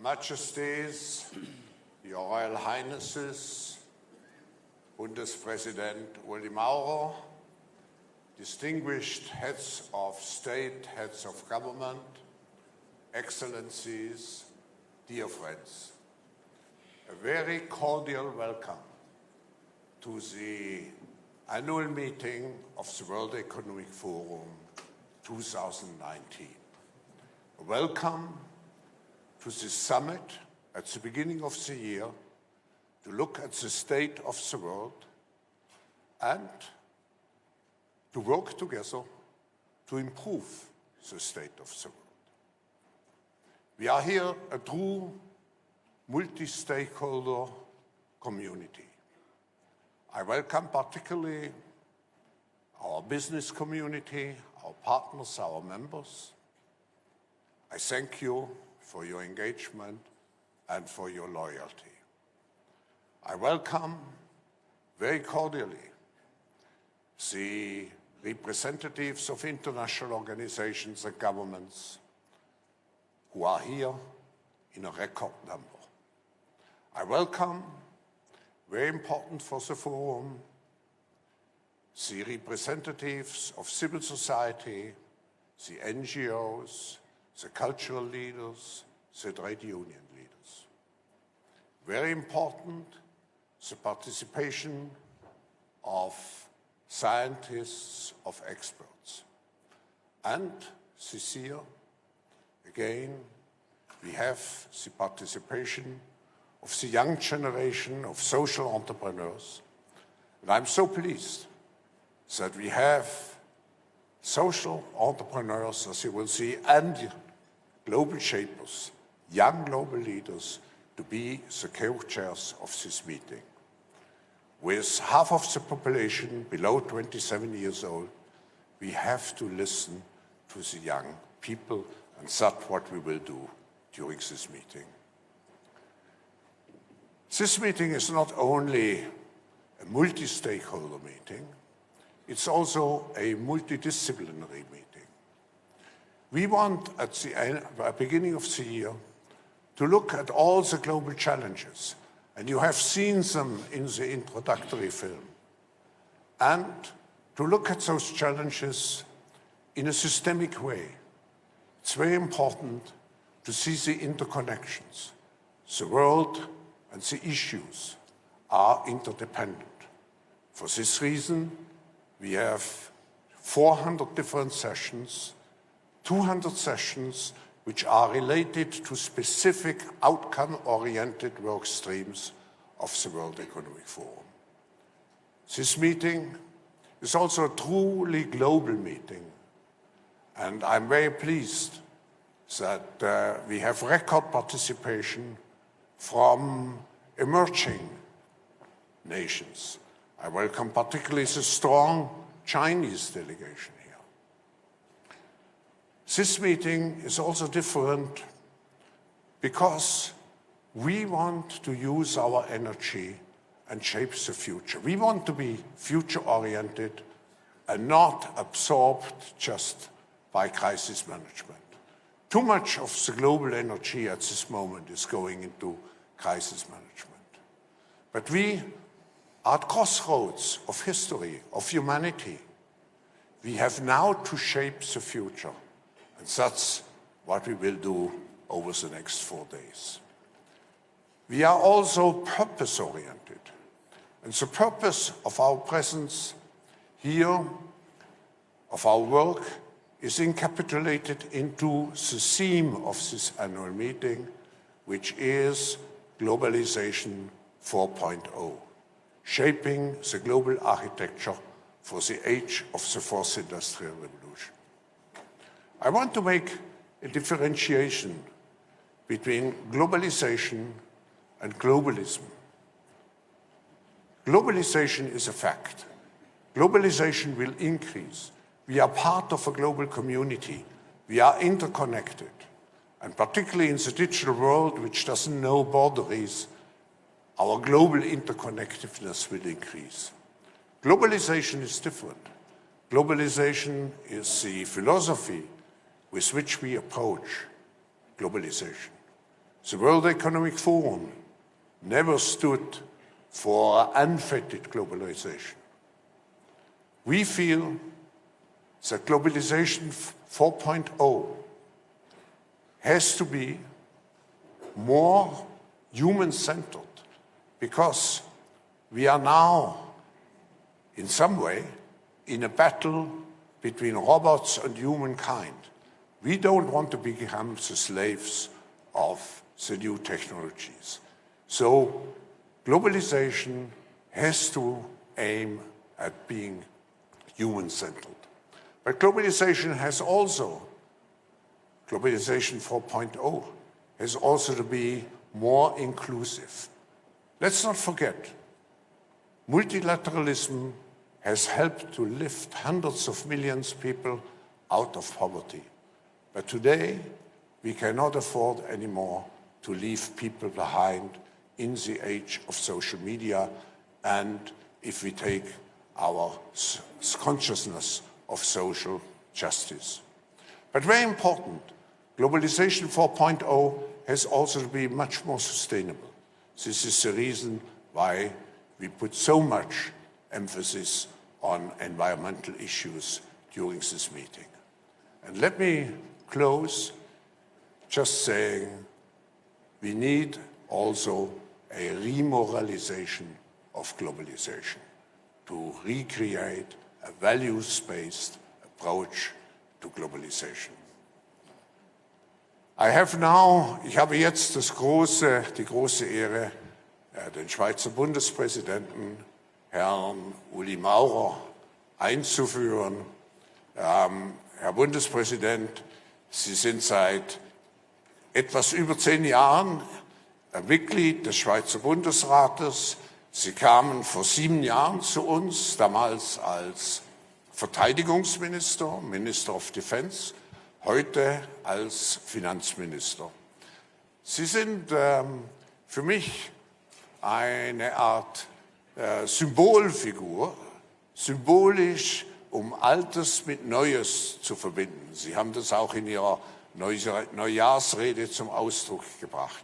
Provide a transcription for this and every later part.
Majesties, Your Royal Highnesses, Bundespräsident Uli Maurer, distinguished heads of state, heads of government, excellencies, dear friends, a very cordial welcome to the annual meeting of the World Economic Forum 2019. A welcome to this summit at the beginning of the year to look at the state of the world and to work together to improve the state of the world. We are here a true multi-stakeholder community. I welcome particularly our business community, our partners, our members. I thank you for your engagement and for your loyalty. I welcome very cordially the representatives of international organizations and governments who are here in a record number. I welcome, very important for the forum, the representatives of civil society, the NGOs, the cultural leaders, the trade union leaders. Very important, the participation of scientists, of experts. And this year, again, we have the participation of the young generation of social entrepreneurs. And I'm so pleased that we have social entrepreneurs, as you will see, and global shapers, young global leaders, to be the co-chairs of this meeting. With half of the population below 27 years old, we have to listen to the young people, and that's what we will do during this meeting. This meeting is not only a multi-stakeholder meeting, it's also a multidisciplinary meeting. We want, at the beginning of the year, to look at all the global challenges, and you have seen them in the introductory film, and to look at those challenges in a systemic way. It's very important to see the interconnections. The world and the issues are interdependent. For this reason, we have 400 different sessions, 200 sessions which are related to specific outcome-oriented work streams of the World Economic Forum. This meeting is also a truly global meeting, and I'm very pleased that we have record participation from emerging nations. I welcome particularly the strong Chinese delegation here. This meeting is also different because we want to use our energy and shape the future. We want to be future-oriented and not absorbed just by crisis management. Too much of the global energy at this moment is going into crisis management. But we are at crossroads of history, of humanity. We have now to shape the future, and that's what we will do over the next 4 days. We are also purpose-oriented, and the purpose of our presence here, of our work, is encapsulated into the theme of this annual meeting, which is Globalization 4.0, shaping the global architecture for the age of the fourth industrial revolution. I want to make a differentiation between globalization and globalism. Globalization is a fact. Globalization will increase. We are part of a global community. We are interconnected. And particularly in the digital world, which doesn't know boundaries, our global interconnectedness will increase. Globalization is different. Globalization is the philosophy with which we approach globalization. The World Economic Forum never stood for unfettered globalization. We feel that globalization 4.0 has to be more human-centered because we are now, in some way, in a battle between robots and humankind. We don't want to become the slaves of the new technologies. So globalization has to aim at being human-centered. But globalization 4.0, has also to be more inclusive. Let's not forget, multilateralism has helped to lift hundreds of millions of people out of poverty. But today, we cannot afford anymore to leave people behind in the age of social media and if we take our consciousness of social justice. But very important, globalization 4.0 has also to be much more sustainable. This is the reason why we put so much emphasis on environmental issues during this meeting. And let me close just saying we need also a remoralization of globalization to recreate a values-based approach to globalization. Ich habe jetzt die große Ehre, den Schweizer Bundespräsidenten, Herrn Uli Maurer, einzuführen. Herr Bundespräsident, Sie sind seit etwas über 10 Jahren Mitglied des Schweizer Bundesrates. Sie kamen vor 7 Jahren zu uns, damals als Verteidigungsminister, Minister of Defense, heute als Finanzminister. Sie sind für mich eine Art Symbolfigur, symbolisch, um Altes mit Neues zu verbinden. Sie haben das auch in Ihrer Neujahrsrede zum Ausdruck gebracht.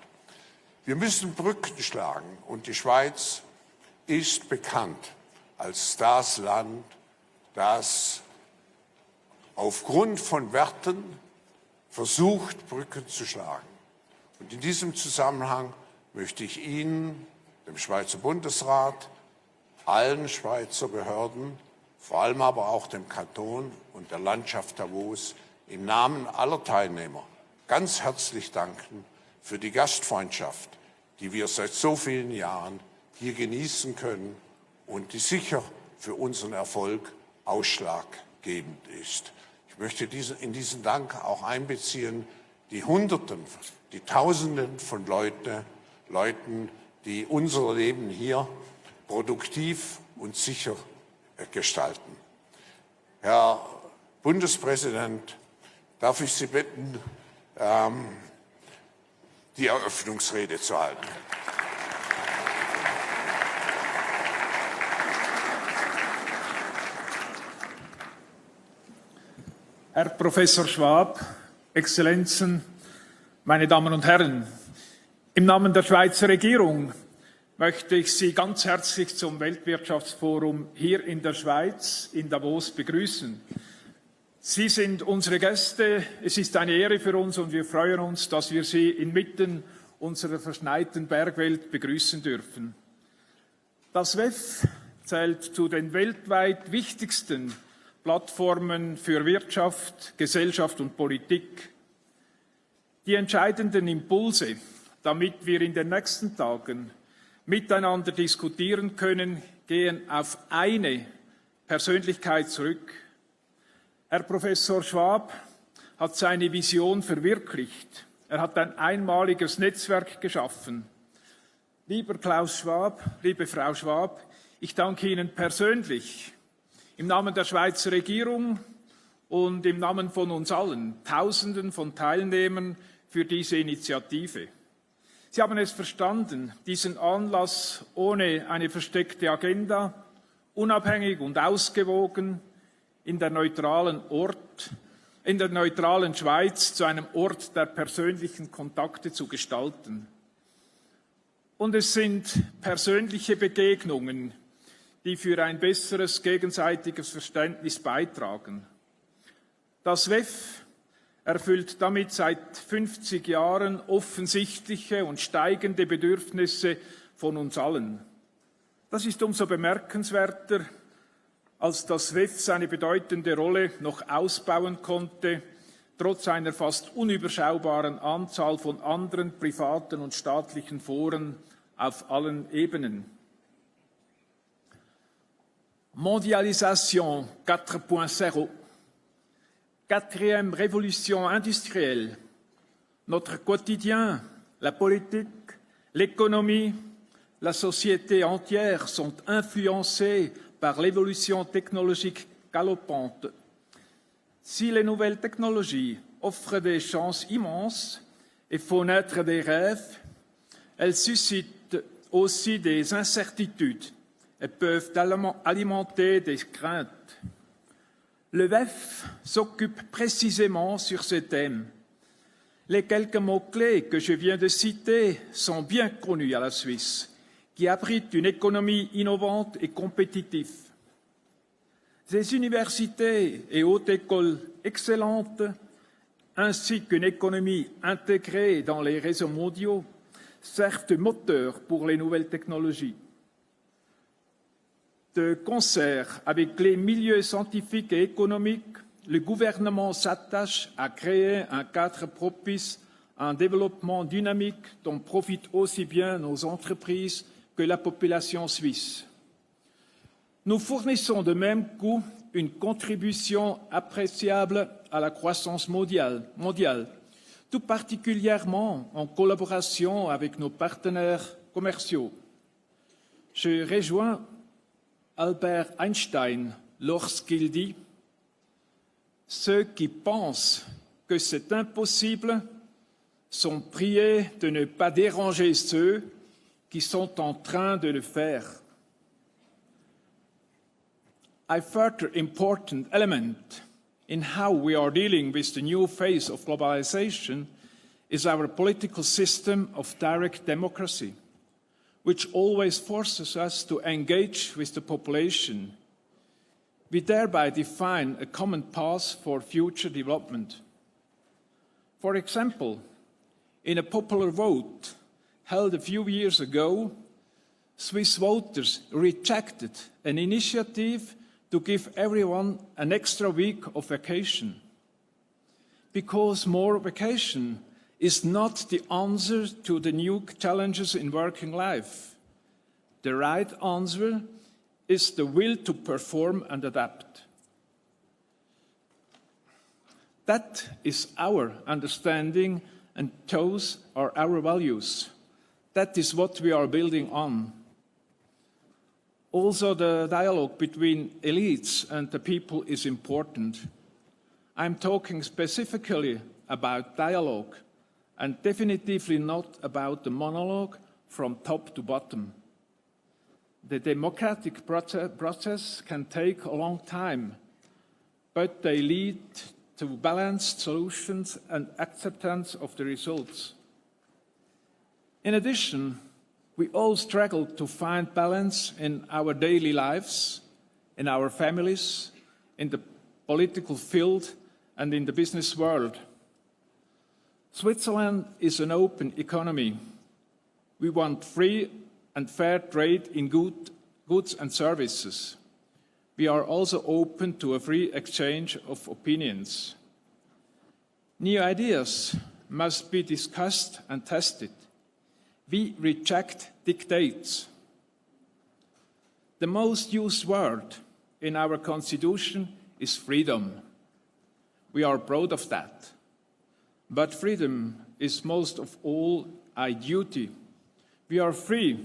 Wir müssen Brücken schlagen und die Schweiz ist bekannt als das Land, das aufgrund von Werten versucht, Brücken zu schlagen. Und in diesem Zusammenhang möchte ich Ihnen, dem Schweizer Bundesrat, allen Schweizer Behörden, vor allem aber auch dem Kanton und der Landschaft Davos im Namen aller Teilnehmer ganz herzlich danken für die Gastfreundschaft, die wir seit so vielen Jahren hier genießen können und die sicher für unseren Erfolg ausschlaggebend ist. Ich möchte in diesen Dank auch einbeziehen die Hunderten, die Tausenden von Leuten, die unser Leben hier produktiv und sicher gestalten. Herr Bundespräsident, darf ich Sie bitten, die Eröffnungsrede zu halten. Herr Professor Schwab, Exzellenzen, meine Damen und Herren, im Namen der Schweizer Regierung möchte ich Sie ganz herzlich zum Weltwirtschaftsforum hier in der Schweiz, in Davos, begrüßen. Sie sind unsere Gäste. Es ist eine Ehre für uns und wir freuen uns, dass wir Sie inmitten unserer verschneiten Bergwelt begrüßen dürfen. Das WEF zählt zu den weltweit wichtigsten Plattformen für Wirtschaft, Gesellschaft und Politik. Die entscheidenden Impulse, damit wir in den nächsten Tagen miteinander diskutieren können, gehen auf eine Persönlichkeit zurück. Herr Professor Schwab hat seine Vision verwirklicht. Er hat ein einmaliges Netzwerk geschaffen. Lieber Klaus Schwab, liebe Frau Schwab, ich danke Ihnen persönlich im Namen der Schweizer Regierung und im Namen von uns allen, Tausenden von Teilnehmern, für diese Initiative. Sie haben es verstanden, diesen Anlass ohne eine versteckte Agenda, unabhängig und ausgewogen, in der neutralen Ort in der neutralen Schweiz zu einem Ort der persönlichen Kontakte zu gestalten. Und es sind persönliche Begegnungen, die für ein besseres gegenseitiges Verständnis beitragen. Das WEF erfüllt damit seit 50 Jahren offensichtliche und steigende Bedürfnisse von uns allen. Das ist umso bemerkenswerter, als das WEF seine bedeutende Rolle noch ausbauen konnte, trotz einer fast unüberschaubaren Anzahl von anderen privaten und staatlichen Foren auf allen Ebenen. Mondialisation 4.0, quatrième révolution industrielle, notre quotidien, la politique, l'économie, la société entière sont influencés par l'évolution technologique galopante. Si les nouvelles technologies offrent des chances immenses et font naître des rêves, elles suscitent aussi des incertitudes et peuvent alimenter des craintes. Le WEF s'occupe précisément sur ce thème. Les quelques mots-clés que je viens de citer sont bien connus à la Suisse, qui abrite une économie innovante et compétitive. Des universités et hautes écoles excellentes, ainsi qu'une économie intégrée dans les réseaux mondiaux, servent de moteur pour les nouvelles technologies. De concert avec les milieux scientifiques et économiques, le gouvernement s'attache à créer un cadre propice à un développement dynamique dont profitent aussi bien nos entreprises que la population suisse. Nous fournissons de même coup une contribution appréciable à la croissance mondiale, tout particulièrement en collaboration avec nos partenaires commerciaux. Je rejoins Albert Einstein lorsqu'il dit « Ceux qui pensent que c'est impossible sont priés de ne pas déranger ceux qui sont en train de le faire. » A further important element in how we are dealing with the new phase of globalization is our political system of direct democracy, which always forces us to engage with the population. We thereby define a common path for future development. For example, in a popular vote held a few years ago, Swiss voters rejected an initiative to give everyone an extra week of vacation. Because more vacation is not the answer to the new challenges in working life. The right answer is the will to perform and adapt. That is our understanding, and those are our values. That is what we are building on. Also, the dialogue between elites and the people is important. I'm talking specifically about dialogue, and definitively not about the monologue from top to bottom. The democratic process can take a long time, but they lead to balanced solutions and acceptance of the results. In addition, we all struggle to find balance in our daily lives, in our families, in the political field, and in the business world. Switzerland is an open economy. We want free and fair trade in goods and services. We are also open to a free exchange of opinions. New ideas must be discussed and tested. We reject dictates. The most used word in our constitution is freedom. We are proud of that. But freedom is most of all a duty. We are free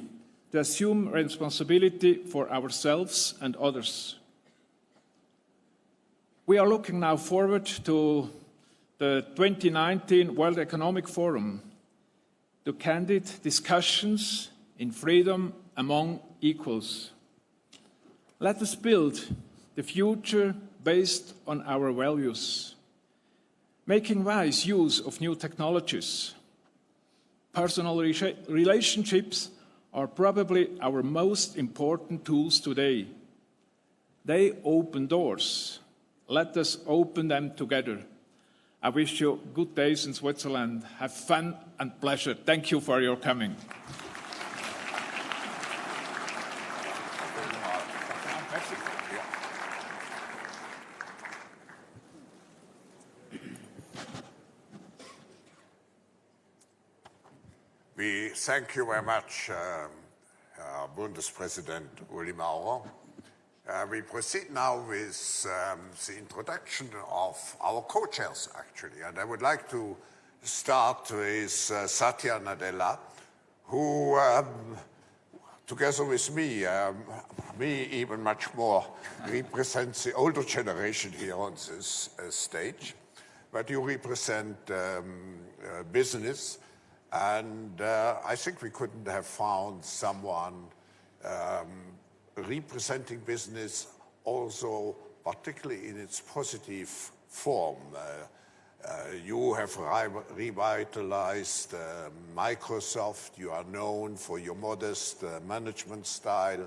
to assume responsibility for ourselves and others. We are looking now forward to the 2019 World Economic Forum, to candid discussions in freedom among equals. Let us build the future based on our values. making wise use of new technologies. Personal relationships are probably our most important tools today. They open doors. Let us open them together. I wish you good days in Switzerland. Have fun and pleasure. Thank you for your coming. We thank you very much, Bundespräsident Uli Maurer. We proceed now with the introduction of our co-chairs, actually. And I would like to start with Satya Nadella, who, together with me even much more, represents the older generation here on this stage. But you represent business. And I think we couldn't have found someone representing business also, particularly in its positive form. You have revitalized Microsoft. You are known for your modest management style.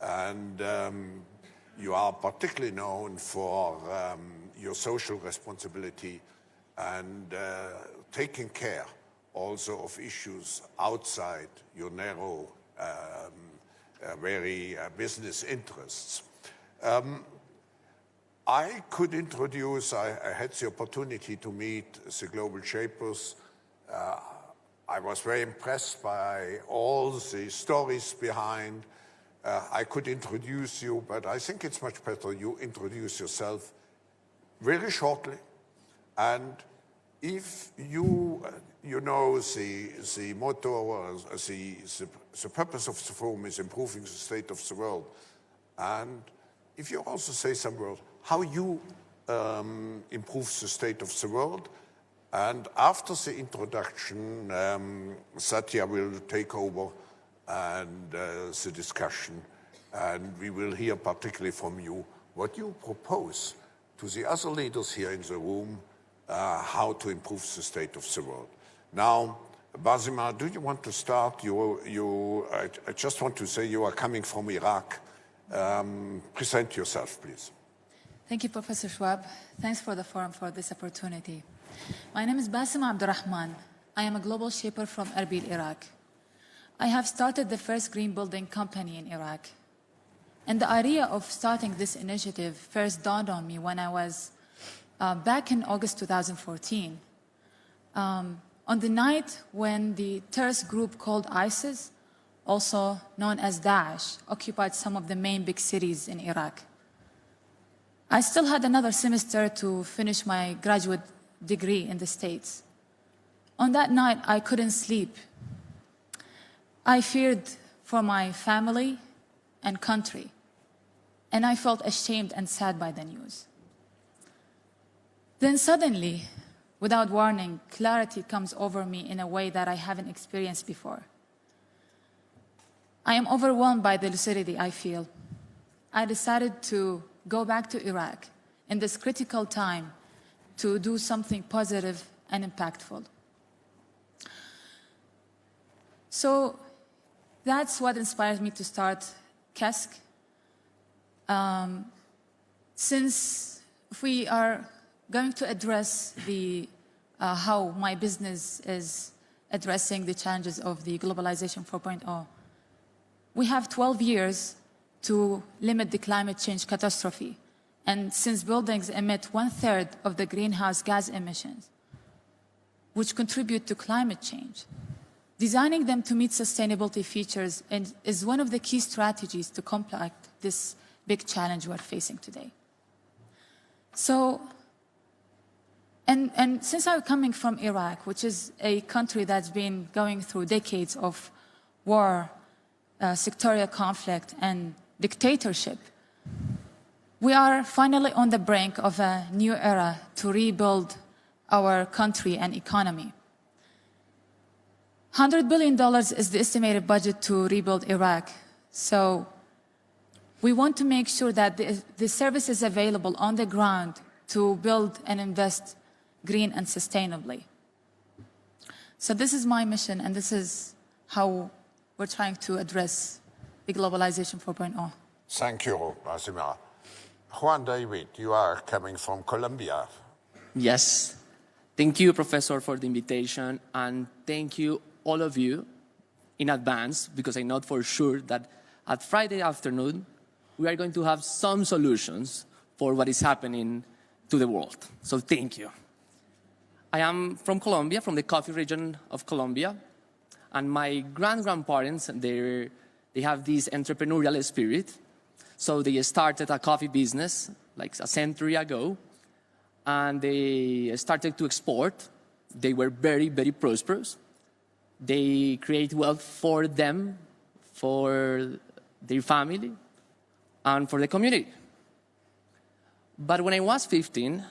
And you are particularly known for your social responsibility and taking care also of issues outside your narrow, very business interests. I could introduce, I had the opportunity to meet the Global Shapers. I was very impressed by all the stories behind. I could introduce you, but I think it's much better you introduce yourself very shortly. And if you know the motto, the purpose of the forum is improving the state of the world. And if you also say some words, how you improve the state of the world. And after the introduction, Satya will take over and the discussion. And we will hear particularly from you what you propose to the other leaders here in the room, how to improve the state of the world. Now, Basima, do you want to start? I just want to say you are coming from Iraq. Present yourself, please. Thank you, Professor Schwab. Thanks for the forum, for this opportunity. My name is Basima Abdurrahman. I am a global shaper from Erbil, Iraq. I have started the first green building company in Iraq. And the idea of starting this initiative first dawned on me when I was back in August 2014, on the night when the terrorist group called ISIS, also known as Daesh, occupied some of the main big cities in Iraq. I still had another semester to finish my graduate degree in the States. On that night, I couldn't sleep. I feared for my family and country, and I felt ashamed and sad by the news. Then suddenly, without warning, clarity comes over me in a way that I haven't experienced before. I am overwhelmed by the lucidity I feel. I decided to go back to Iraq in this critical time to do something positive and impactful. So that's what inspired me to start KESK. Since we are going to address how my business is addressing the challenges of the globalization 4.0, we have 12 years to limit the climate change catastrophe. And since buildings emit 1/3 of the greenhouse gas emissions, which contribute to climate change, designing them to meet sustainability features is one of the key strategies to combat this big challenge we're facing today. So, and since I'm coming from Iraq, which is a country that's been going through decades of war, sectarian conflict, and dictatorship, we are finally on the brink of a new era to rebuild our country and economy. $100 billion is the estimated budget to rebuild Iraq. So we want to make sure that the service is available on the ground to build and invest green and sustainably. So this is my mission, and this is how we're trying to address the globalization 4.0. Thank you, Basima. Juan David, you are coming from Colombia. Yes. Thank you, Professor, for the invitation, and thank you, all of you, in advance, because I know for sure that at Friday afternoon, we are going to have some solutions for what is happening to the world. So thank you. I am from Colombia, from the coffee region of Colombia, and my grandparents, they have this entrepreneurial spirit. So they started a coffee business like a century ago, and they started to export. They were very, very prosperous. They create wealth for them, for their family, and for the community. But when I was 15,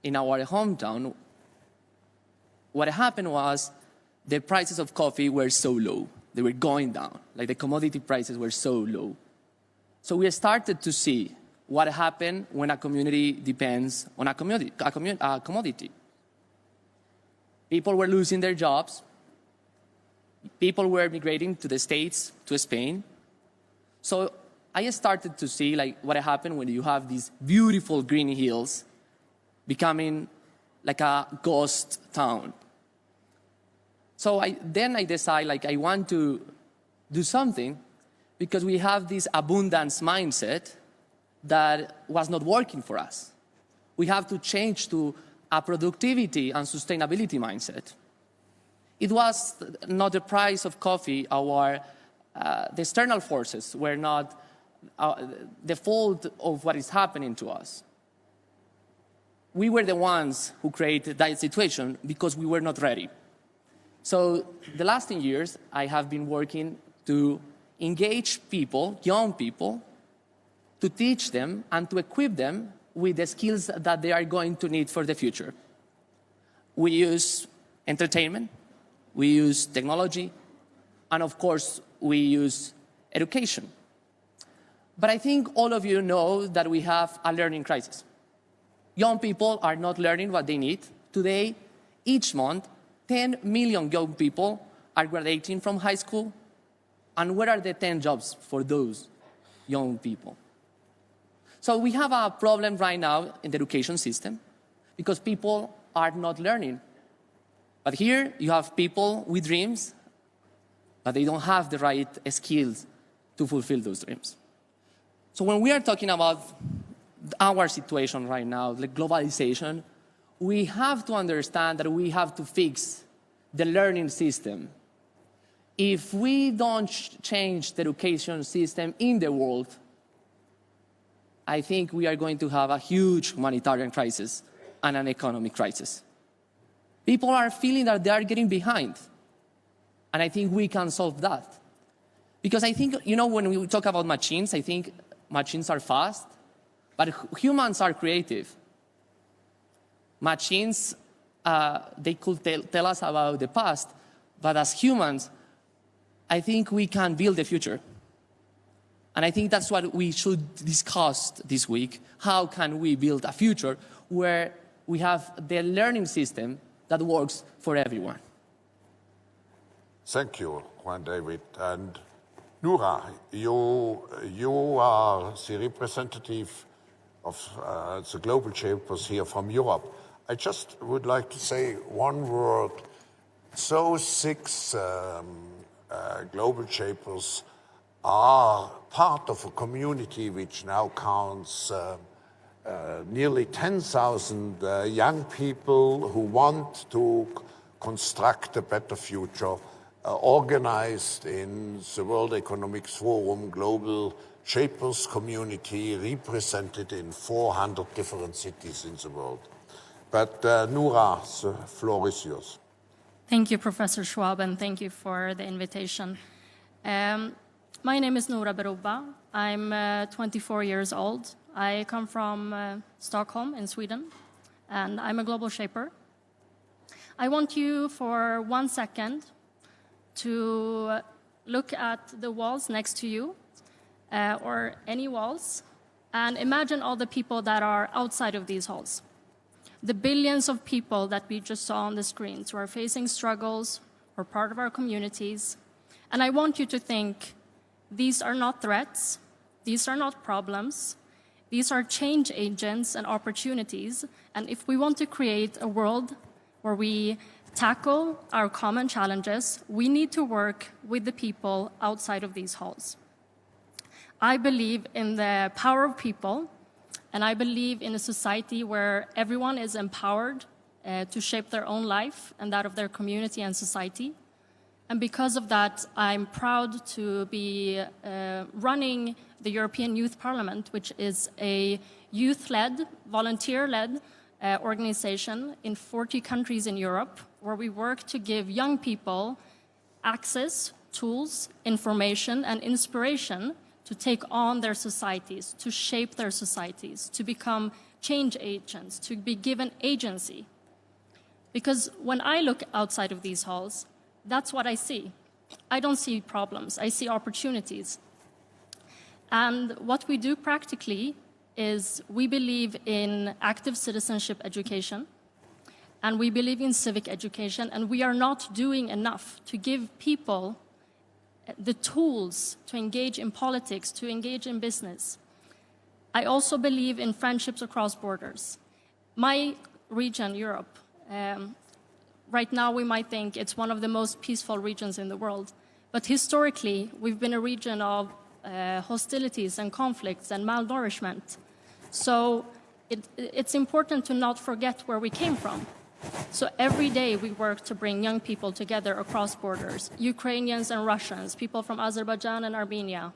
in our hometown, what happened was the prices of coffee were so low. They were going down, like the commodity prices were so low. So we started to see what happened when a community depends on a commodity. People were losing their jobs. People were migrating to the States, to Spain. So I started to see like what happened when you have these beautiful green hills becoming like a ghost town. So then I decided like I want to do something, because we have this abundance mindset that was not working for us. We have to change to a productivity and sustainability mindset. It was not the price of coffee, the external forces were not the fault of what is happening to us. We were the ones who created that situation because we were not ready. So the last 10 years, I have been working to engage people, young people, to teach them and to equip them with the skills that they are going to need for the future. We use entertainment, we use technology, and of course, we use education. But I think all of you know that we have a learning crisis. Young people are not learning what they need. Today, each month, 10 million young people are graduating from high school. And where are the 10 jobs for those young people? So we have a problem right now in the education system because people are not learning. But here you have people with dreams, but they don't have the right skills to fulfill those dreams. So when we are talking about our situation right now, the globalization, we have to understand that we have to fix the learning system. If we don't change the education system in the world, I think we are going to have a huge humanitarian crisis and an economic crisis. People are feeling that they are getting behind. And I think we can solve that. Because I think, when we talk about machines, I think machines are fast, but humans are creative. Machines, they could tell us about the past, but as humans, I think we can build the future. And I think that's what we should discuss this week. How can we build a future where we have the learning system that works for everyone? Thank you, Juan David. And Noura, you are the representative of the global shapers here from Europe. I just would like to say one word. So 6 global shapers are part of a community which now counts nearly 10,000 young people who want to construct a better future, organized in the World Economic Forum Global Shapers Community, represented in 400 different cities in the world. But Noura, the floor is yours. Thank you, Professor Schwab, and thank you for the invitation. My name is Noura Berouba. I'm 24 years old. I come from Stockholm in Sweden, and I'm a global shaper. I want you for 1 second to look at the walls next to you, or any walls, and imagine all the people that are outside of these halls. the billions of people that we just saw on the screens who are facing struggles or part of our communities. And I want you to think, these are not threats, these are not problems, these are change agents and opportunities. And if we want to create a world where we tackle our common challenges, we need to work with the people outside of these halls. I believe in the power of people, and I believe in a society where everyone is empowered to shape their own life and that of their community and society. And because of that, I'm proud to be running the European Youth Parliament, which is a youth-led, volunteer-led organization in 40 countries in Europe, where we work to give young people access, tools, information, and inspiration to take on their societies, to shape their societies, to become change agents, to be given agency. Because when I look outside of these halls, that's what I see. I don't see problems, I see opportunities. And what we do practically is we believe in active citizenship education, and we believe in civic education, and we are not doing enough to give people the tools to engage in politics, to engage in business. I also believe in friendships across borders. My region, Europe, right now we might think it's one of the most peaceful regions in the world, but historically we've been a region of hostilities and conflicts and malnourishment. So it's important to not forget where we came from. So every day we work to bring young people together across borders, Ukrainians and Russians, people from Azerbaijan and Armenia,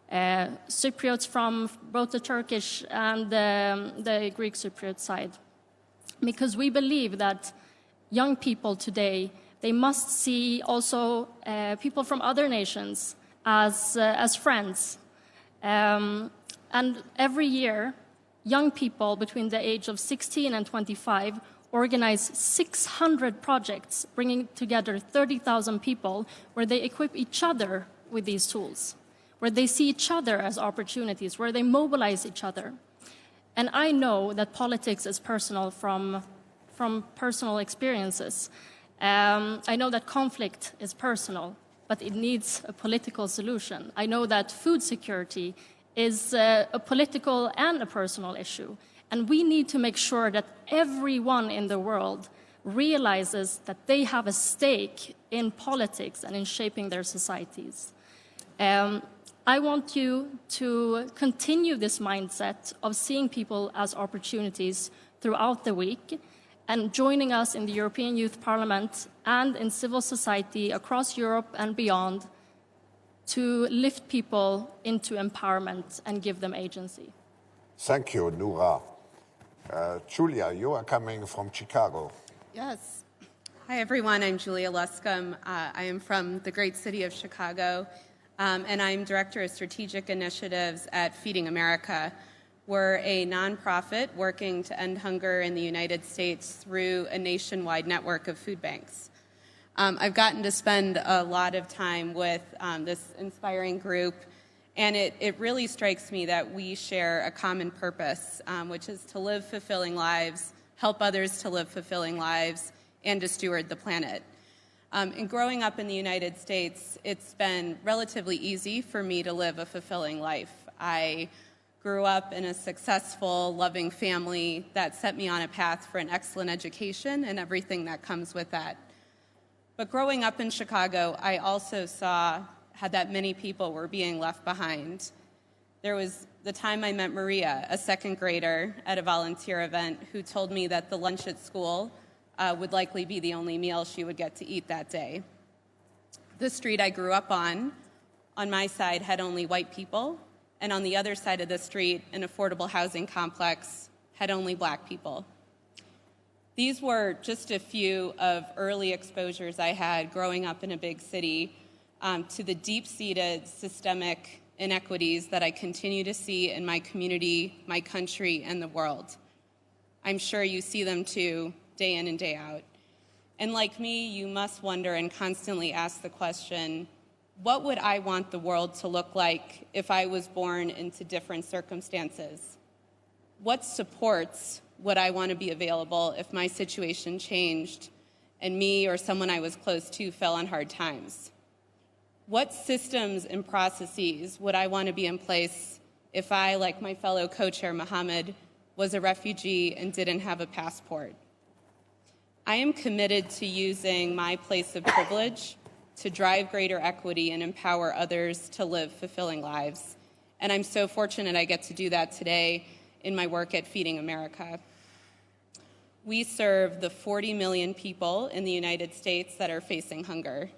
Cypriots from both the Turkish and the Greek Cypriot side. Because we believe that young people today, they must see also people from other nations as friends. And every year, young people between the age of 16 and 25 organize 600 projects, bringing together 30,000 people, where they equip each other with these tools, where they see each other as opportunities, where they mobilize each other. And I know that politics is personal from personal experiences. I know that conflict is personal, but it needs a political solution. I know that food security is a political and a personal issue. And we need to make sure that everyone in the world realizes that they have a stake in politics and in shaping their societies. I want you to continue this mindset of seeing people as opportunities throughout the week and joining us in the European Youth Parliament and in civil society across Europe and beyond to lift people into empowerment and give them agency. Thank you, Noura. Julia, you are coming from Chicago. Yes. Hi, everyone. I'm Julia Luscombe. I am from the great city of Chicago, and I'm Director of Strategic Initiatives at Feeding America. We're a nonprofit working to end hunger in the United States through a nationwide network of food banks. I've gotten to spend a lot of time with this inspiring group, and it really strikes me that we share a common purpose, which is to live fulfilling lives, help others to live fulfilling lives, and to steward the planet. And growing up in the United States, it's been relatively easy for me to live a fulfilling life. I grew up in a successful, loving family that set me on a path for an excellent education and everything that comes with that. But growing up in Chicago, I also saw that many people were being left behind. There was the time I met Maria, a second grader, at a volunteer event, who told me that the lunch at school would likely be the only meal she would get to eat that day. The street I grew up on my side, had only white people, and on the other side of the street, an affordable housing complex had only black people. These were just a few of early exposures I had growing up in a big city to the deep-seated systemic inequities that I continue to see in my community, my country, and the world. I'm sure you see them too, day in and day out. And like me, you must wonder and constantly ask the question, what would I want the world to look like if I was born into different circumstances? What supports would I want to be available if my situation changed and me or someone I was close to fell on hard times? What systems and processes would I want to be in place if I, like my fellow co-chair Mohammed, was a refugee and didn't have a passport? I am committed to using my place of privilege to drive greater equity and empower others to live fulfilling lives. And I'm so fortunate I get to do that today in my work at Feeding America. We serve the 40 million people in the United States that are facing hunger.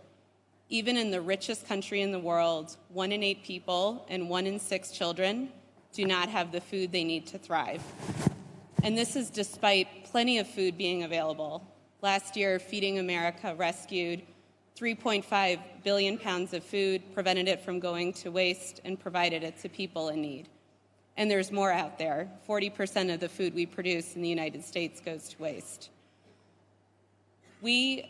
Even in the richest country in the world, 1 in 8 people and 1 in 6 children do not have the food they need to thrive. And this is despite plenty of food being available. Last year, Feeding America rescued 3.5 billion pounds of food, prevented it from going to waste, and provided it to people in need. And there's more out there. 40% of the food we produce in the United States goes to waste. We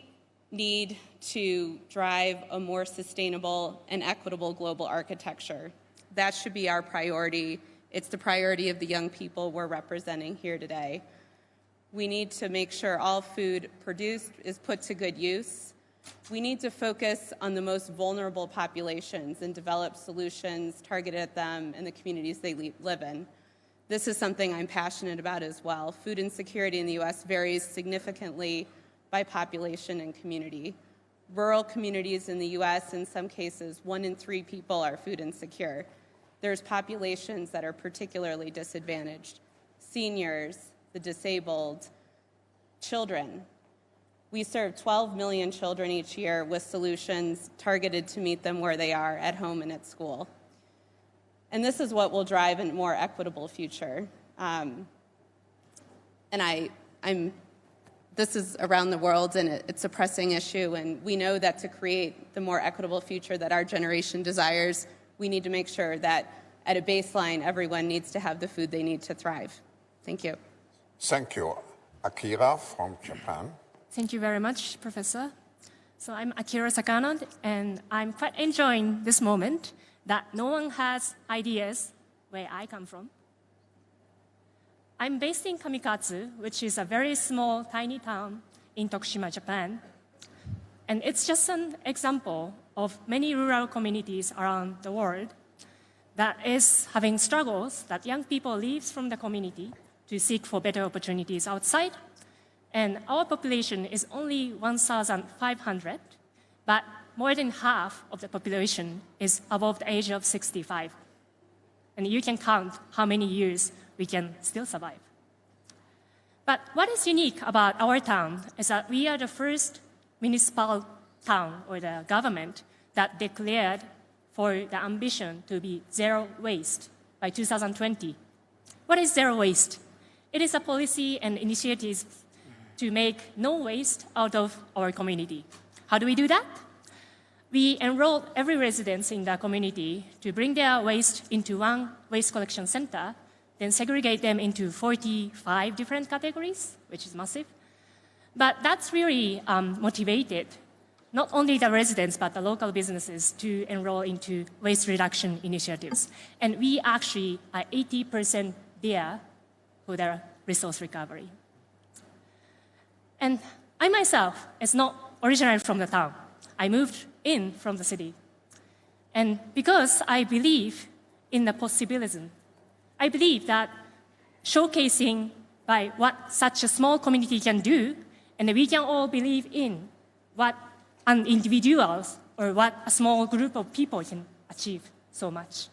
need to drive a more sustainable and equitable global architecture. That should be our priority. It's the priority of the young people we're representing here today. We need to make sure all food produced is put to good use. We need to focus on the most vulnerable populations and develop solutions targeted at them and the communities they live in. This is something I'm passionate about as well. Food insecurity in the U.S. varies significantly by population and community. Rural communities in the U.S., in some cases, 1 in 3 people are food insecure. There's populations that are particularly disadvantaged: seniors, the disabled, children. We serve 12 million children each year with solutions targeted to meet them where they are, at home and at school. And this is what will drive a more equitable future. This is around the world, and it's a pressing issue, and we know that to create the more equitable future that our generation desires, we need to make sure that at a baseline, everyone needs to have the food they need to thrive. Thank you. Thank you. Akira from Japan. Thank you very much, Professor. So I'm Akira Sakano, and I'm quite enjoying this moment that no one has ideas where I come from. I'm based in Kamikatsu, which is a very small, tiny town in Tokushima, Japan. And it's just an example of many rural communities around the world that is having struggles that young people leave from the community to seek for better opportunities outside. And our population is only 1,500, but more than half of the population is above the age of 65. And you can count how many years we can still survive. But what is unique about our town is that we are the first municipal town or the government that declared for the ambition to be zero waste by 2020. What is zero waste? It is a policy and initiatives to make no waste out of our community. How do we do that? We enrolled every resident in the community to bring their waste into one waste collection center, then segregate them into 45 different categories, which is massive. But that's really motivated not only the residents, but the local businesses to enroll into waste reduction initiatives. And we actually are 80% there for the resource recovery. And I myself is not originally from the town. I moved in from the city. And because I believe in the possibilism, I believe that showcasing by what such a small community can do, and we can all believe in what an individual or what a small group of people can achieve so much.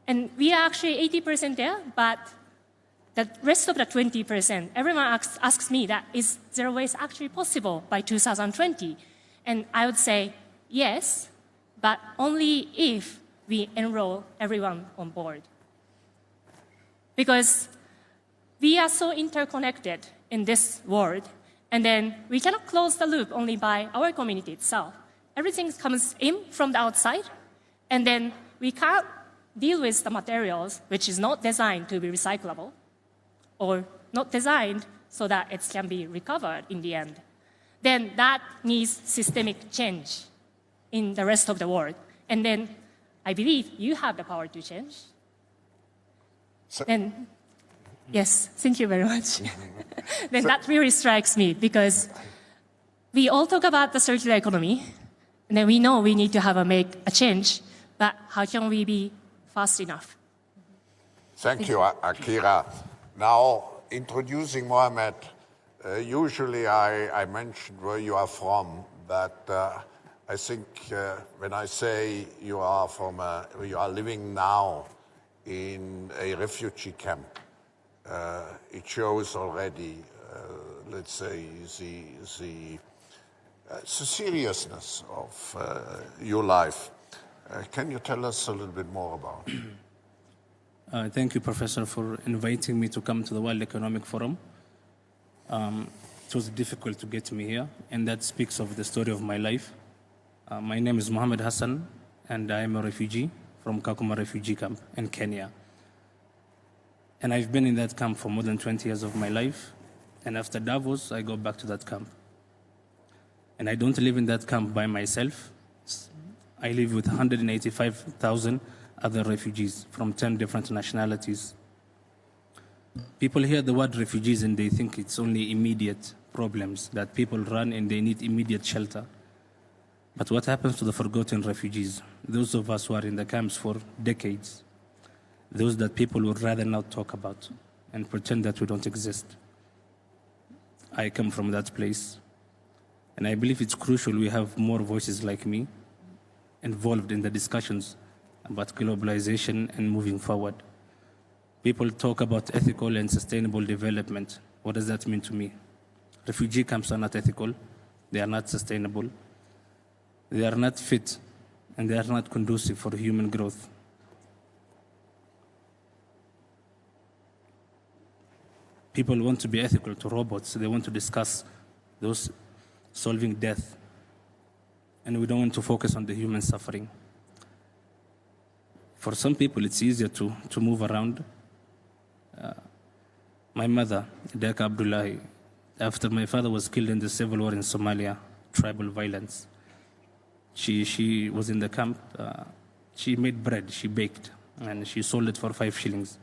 And we are actually 80% there, but the rest of the 20%, everyone asks me that is zero waste actually possible by 2020? And I would say yes, but only if we enroll everyone on board. Because we are so interconnected in this world, and then we cannot close the loop only by our community itself. Everything comes in from the outside, and then we can't deal with the materials which is not designed to be recyclable, or not designed so that it can be recovered in the end. Then that needs systemic change in the rest of the world. And then I believe you have the power to change. So, then Yes, thank you very much. Then that really strikes me because we all talk about the circular economy, and then we know we need to make a change, but how can we be fast enough? Thank you, Akira. Now, introducing Mohammed, usually I mention where you are from, but I think when I say you are living now in a refugee camp, it shows already, let's say, the seriousness of your life. Can you tell us a little bit more about it? Thank you, Professor, for inviting me to come to the World Economic Forum. It was difficult to get me here, and that speaks of the story of my life. My name is Mohammed Hassan, and I am a refugee from Kakuma refugee camp in Kenya. And I've been in that camp for more than 20 years of my life, and after Davos, I go back to that camp. And I don't live in that camp by myself. I live with 185,000 other refugees from 10 different nationalities. People hear the word refugees and they think it's only immediate problems, that people run and they need immediate shelter. But what happens to the forgotten refugees? Those of us who are in the camps for decades, those that people would rather not talk about and pretend that we don't exist. I come from that place, and I believe it's crucial we have more voices like me involved in the discussions about globalization and moving forward. People talk about ethical and sustainable development. What does that mean to me? Refugee camps are not ethical, they are not sustainable, they are not fit, and they are not conducive for human growth. People want to be ethical to robots, they want to discuss those solving death, and we don't want to focus on the human suffering. For some people, it's easier to move around. My mother, Deka Abdullahi, after my father was killed in the civil war in Somalia, tribal violence, she was in the camp. She made bread, she baked, and she sold it for 5 shillings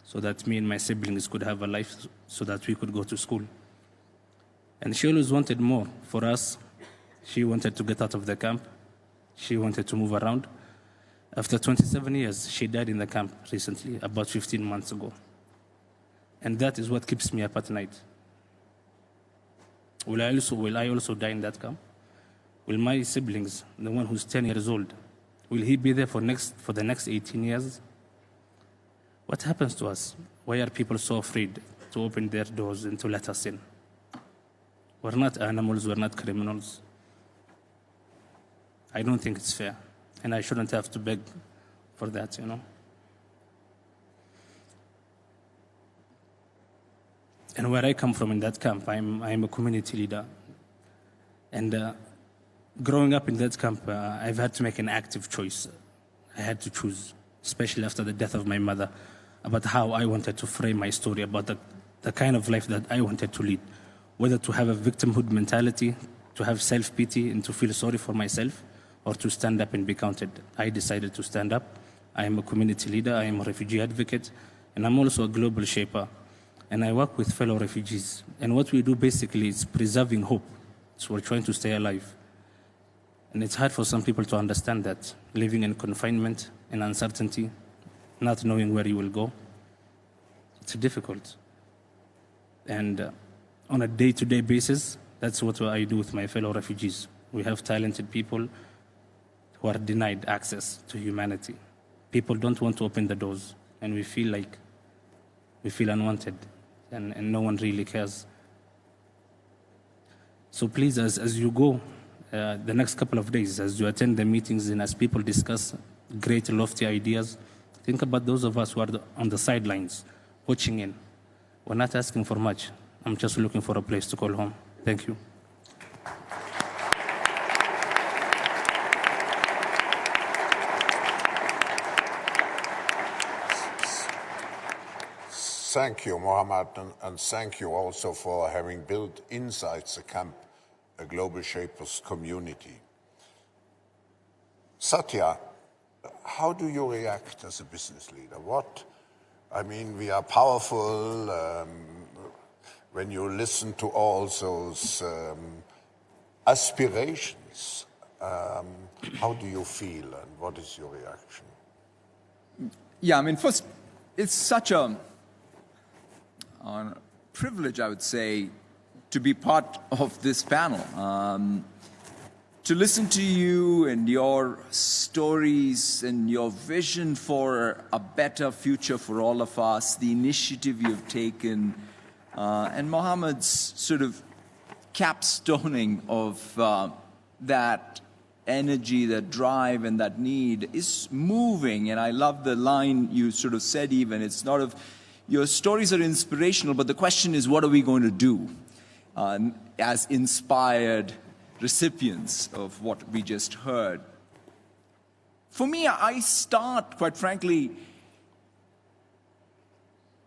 so that me and my siblings could have a life, so that we could go to school. And she always wanted more for us. She wanted to get out of the camp. She wanted to move around. After 27 years, she died in the camp recently, about 15 months ago. And that is what keeps me up at night. Will I also die in that camp? Will my siblings, the one who's 10 years old, will he be there for the next 18 years? What happens to us? Why are people so afraid to open their doors and to let us in? We're not animals, we're not criminals. I don't think it's fair, and I shouldn't have to beg for that, you know. And where I come from in that camp, I'm a community leader. And growing up in that camp, I've had to make an active choice. I had to choose, especially after the death of my mother, about how I wanted to frame my story, about the kind of life that I wanted to lead, whether to have a victimhood mentality, to have self-pity and to feel sorry for myself, or to stand up and be counted. I decided to stand up. I am a community leader, I am a refugee advocate, and I'm also a global shaper. And I work with fellow refugees. And what we do basically is preserving hope. So we're trying to stay alive. And it's hard for some people to understand that, living in confinement, in uncertainty, not knowing where you will go. It's difficult. And on a day-to-day basis, that's what I do with my fellow refugees. We have talented people who are denied access to humanity. People don't want to open the doors, and we feel unwanted, and no one really cares. So please, as you go the next couple of days, as you attend the meetings and as people discuss great, lofty ideas, think about those of us who are on the sidelines, watching in. We're not asking for much. I'm just looking for a place to call home. Thank you. Thank you, Mohammed, and thank you also for having built inside the camp a global shapers community. Satya, how do you react as a business leader? I mean, we are powerful. When you listen to all those aspirations, how do you feel and what is your reaction? Yeah, I mean, first, it's such a privilege, I would say, to be part of this panel. To listen to you and your stories and your vision for a better future for all of us, the initiative you've taken, and Mohammed's sort of capstoning of that energy, that drive, and that need is moving. And I love the line you sort of said even. It's not of, your stories are inspirational, but the question is, what are we going to do as inspired recipients of what we just heard? For me, I start, quite frankly,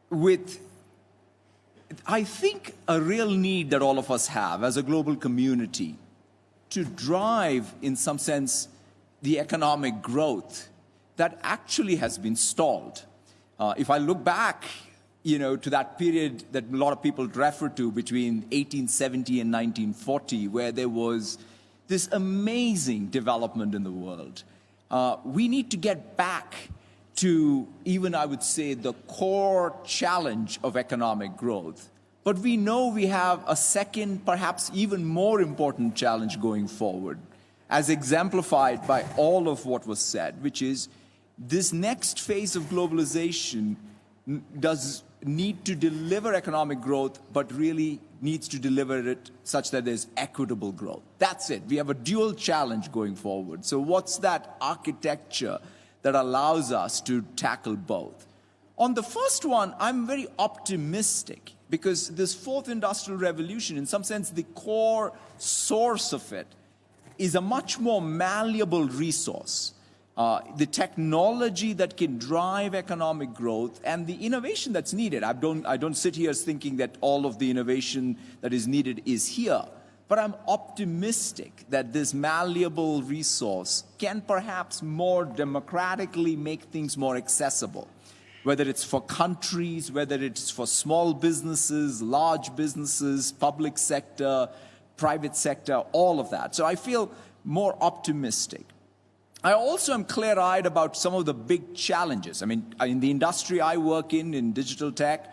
with, I think, a real need that all of us have as a global community to drive, in some sense, the economic growth that actually has been stalled. If I look back, to that period that a lot of people refer to between 1870 and 1940, where there was this amazing development in the world, we need to get back to even, I would say, the core challenge of economic growth. But we know we have a second, perhaps even more important challenge going forward, as exemplified by all of what was said, which is this next phase of globalization does need to deliver economic growth, but really needs to deliver it such that there's equitable growth. That's it. We have a dual challenge going forward. So what's that architecture that allows us to tackle both? On the first one, I'm very optimistic, because this fourth industrial revolution, in some sense, the core source of it is a much more malleable resource. The technology that can drive economic growth and the innovation that's needed. I don't sit here thinking that all of the innovation that is needed is here, but I'm optimistic that this malleable resource can perhaps more democratically make things more accessible, whether it's for countries, whether it's for small businesses, large businesses, public sector, private sector, all of that. So I feel more optimistic. I also am clear-eyed about some of the big challenges. I mean, in the industry I work in digital tech,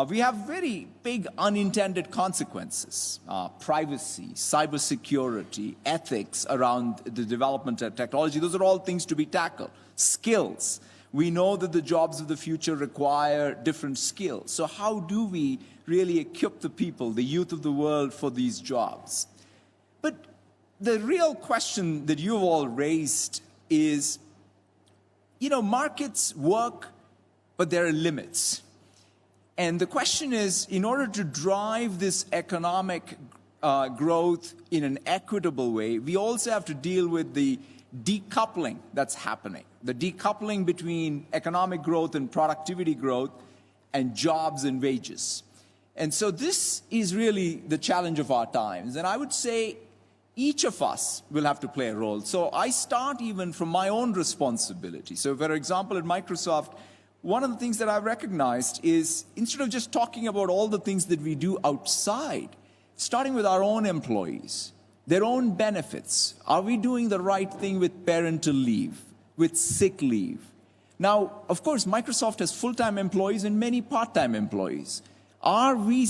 we have very big unintended consequences. Privacy, cybersecurity, ethics around the development of technology, those are all things to be tackled. Skills. We know that the jobs of the future require different skills. So how do we really equip the people, the youth of the world, for these jobs? But the real question that you've all raised is, markets work, but there are limits. And the question is, in order to drive this economic growth in an equitable way, we also have to deal with the decoupling that's happening, the decoupling between economic growth and productivity growth and jobs and wages. And so this is really the challenge of our times. And I would say each of us will have to play a role. So I start even from my own responsibility. So for example, at Microsoft, one of the things that I've recognized is, instead of just talking about all the things that we do outside, starting with our own employees, their own benefits. Are we doing the right thing with parental leave, with sick leave? Now, of course, Microsoft has full-time employees and many part-time employees. Are we